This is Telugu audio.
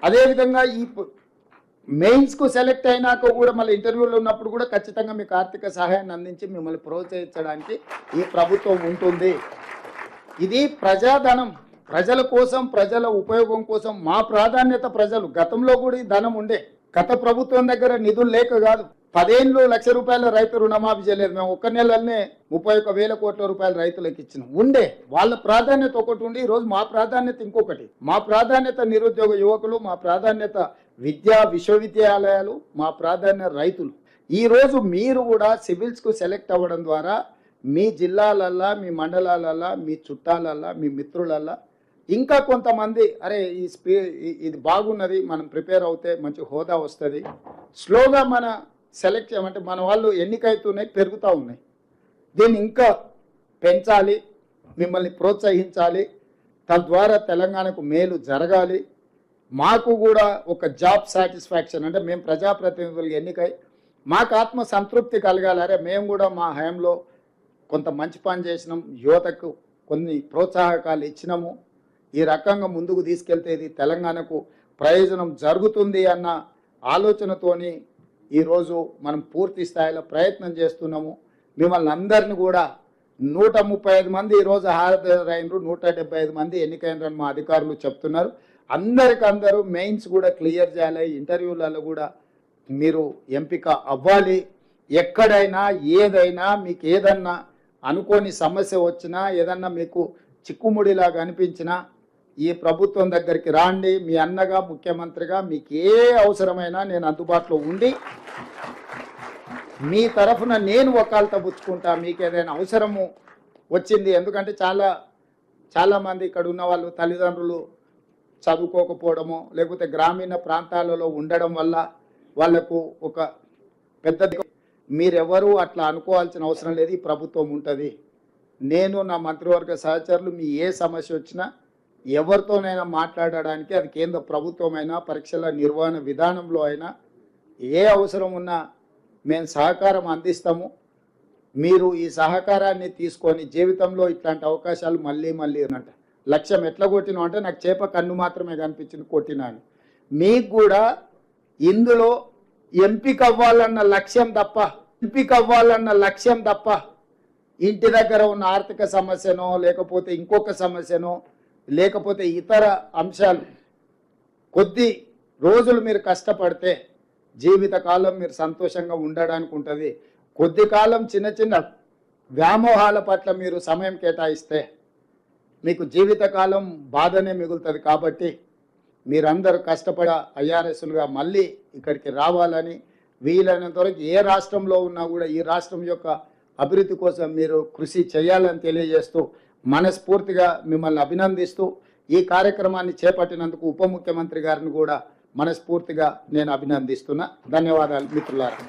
అదేవిధంగా ఈ మెయిన్స్కు సెలెక్ట్ అయినాక కూడా మళ్ళీ ఇంటర్వ్యూలో ఉన్నప్పుడు కూడా ఖచ్చితంగా మీకు ఆర్థిక సహాయాన్ని అందించి మిమ్మల్ని ప్రోత్సహించడానికి ఈ ప్రభుత్వం ఉంటుంది. ఇది ప్రజాధనం, ప్రజల కోసం, ప్రజల ఉపయోగం కోసం. మా ప్రాధాన్యత ప్రజలు. గతంలో కూడా ఈ ధనం ఉండే, గత ప్రభుత్వం దగ్గర నిధులు లేక కాదు. 10 ఏళ్ళు ₹1,00,000 రైతు రుణమాఫీ చేయలేదు. మేము ఒక్క నెలలోనే 31,000 కోట్ల రూపాయలు రైతులకు ఇచ్చినాం. ఉండే వాళ్ళ ప్రాధాన్యత ఒకటి ఉండి, ఈరోజు మా ప్రాధాన్యత ఇంకొకటి. మా ప్రాధాన్యత నిరుద్యోగ యువకులు, మా ప్రాధాన్యత విశ్వవిద్యాలయాలు, మా ప్రాధాన్యత రైతులు. ఈరోజు మీరు కూడా సివిల్స్కు సెలెక్ట్ అవ్వడం ద్వారా మీ జిల్లాలల్లా, మీ మండలాలల్లా, మీ చుట్టాలల్లా, మీ మిత్రులల్లా ఇంకా కొంతమంది అరే ఇది బాగున్నది, మనం ప్రిపేర్ అవుతే మంచి హోదా వస్తుంది, స్లోగా మన సెలెక్ట్ చేయమంటే మన వాళ్ళు ఎన్నికైతున్నాయి, పెరుగుతూ ఉన్నాయి. దీన్ని ఇంకా పెంచాలి, మిమ్మల్ని ప్రోత్సహించాలి. తద్వారా తెలంగాణకు మేలు జరగాలి. మాకు కూడా ఒక జాబ్ సాటిస్ఫాక్షన్, అంటే మేము ప్రజాప్రతినిధులు ఎన్నికై మాకు ఆత్మ సంతృప్తి కలగాలి. అరే మేము కూడా మా హయాంలో కొంత మంచి పని చేసినాం, యువతకు కొన్ని ప్రోత్సాహకాలు ఇచ్చినాము, ఈ రకంగా ముందుకు తీసుకెళ్తే ఇది తెలంగాణకు ప్రయోజనం జరుగుతుంది అన్న ఆలోచనతోని ఈరోజు మనం పూర్తి స్థాయిలో ప్రయత్నం చేస్తున్నాము. మిమ్మల్ని అందరిని కూడా 135 మంది ఈరోజు హాజరైనరు, 175 మంది ఎన్నికైనరని మా అధికారులు చెప్తున్నారు. అందరికందరూ మెయిన్స్ కూడా క్లియర్ చేయాలి. ఇంటర్వ్యూలలో కూడా మీరు ఎంపిక అవ్వాలి. ఎక్కడైనా ఏదైనా మీకు ఏదన్నా అనుకోని సమస్య వచ్చినా, ఏదన్నా మీకు చిక్కుముడిలాగా అనిపించినా ఈ ప్రభుత్వం దగ్గరికి రాండి. మీ అన్నగా, ముఖ్యమంత్రిగా మీకు ఏ అవసరమైనా నేను అందుబాటులో ఉండి మీ తరఫున నేను వకాల్తా పుచ్చుకుంటా. మీకు ఏదైనా అవసరము వచ్చింది, ఎందుకంటే చాలామంది ఇక్కడ ఉన్న వాళ్ళు తల్లిదండ్రులు చదువుకోకపోవడమో లేకపోతే గ్రామీణ ప్రాంతాలలో ఉండడం వల్ల వాళ్లకు ఒక పెద్ద మీరెవరూ అట్లా అనుకోవాల్సిన అవసరం లేదు. ఈ ప్రభుత్వం ఉంటుంది. నేను నా మంత్రివర్గ సహచరులు మీ ఏ సమస్య వచ్చినా ఎవరితోనైనా మాట్లాడడానికి, అది కేంద్ర ప్రభుత్వమైనా, పరీక్షల నిర్వహణ విధానంలో అయినా ఏ అవసరం ఉన్నా మేము సహకారం అందిస్తాము. మీరు ఈ సహకారాన్ని తీసుకొని జీవితంలో ఇట్లాంటి అవకాశాలు మళ్ళీ అంట. లక్ష్యం ఎట్లా కొట్టినా అంటే నాకు చేప కన్ను మాత్రమే కనిపించింది కొట్టినా అని. మీకు కూడా ఇందులో ఎంపిక అవ్వాలన్న లక్ష్యం తప్ప ఇంటి దగ్గర ఉన్న ఆర్థిక సమస్యనో లేకపోతే ఇంకొక సమస్యనో లేకపోతే ఇతర అంశాలు, కొద్ది రోజులు మీరు కష్టపడితే జీవితకాలం మీరు సంతోషంగా ఉండడానికి ఉంటుంది. కొద్ది కాలం చిన్న వ్యామోహాల పట్ల మీరు సమయం కేటాయిస్తే మీకు జీవితకాలం బాధనే మిగులుతుంది. కాబట్టి మీరందరూ కష్టపడి ఐఆర్ఎస్లుగా మళ్ళీ ఇక్కడికి రావాలని, వీలైనంత వరకు ఏ రాష్ట్రంలో ఉన్నా కూడా ఈ రాష్ట్రం యొక్క అభివృద్ధి కోసం మీరు కృషి చేయాలని తెలియజేస్తూ మనస్ఫూర్తిగా మిమ్మల్ని అభినందిస్తూ ఈ కార్యక్రమాన్ని చేపట్టినందుకు ఉప ముఖ్యమంత్రి గారిని కూడా మనస్ఫూర్తిగా నేను అభినందిస్తున్నా. ధన్యవాదాలు మిత్రులారా.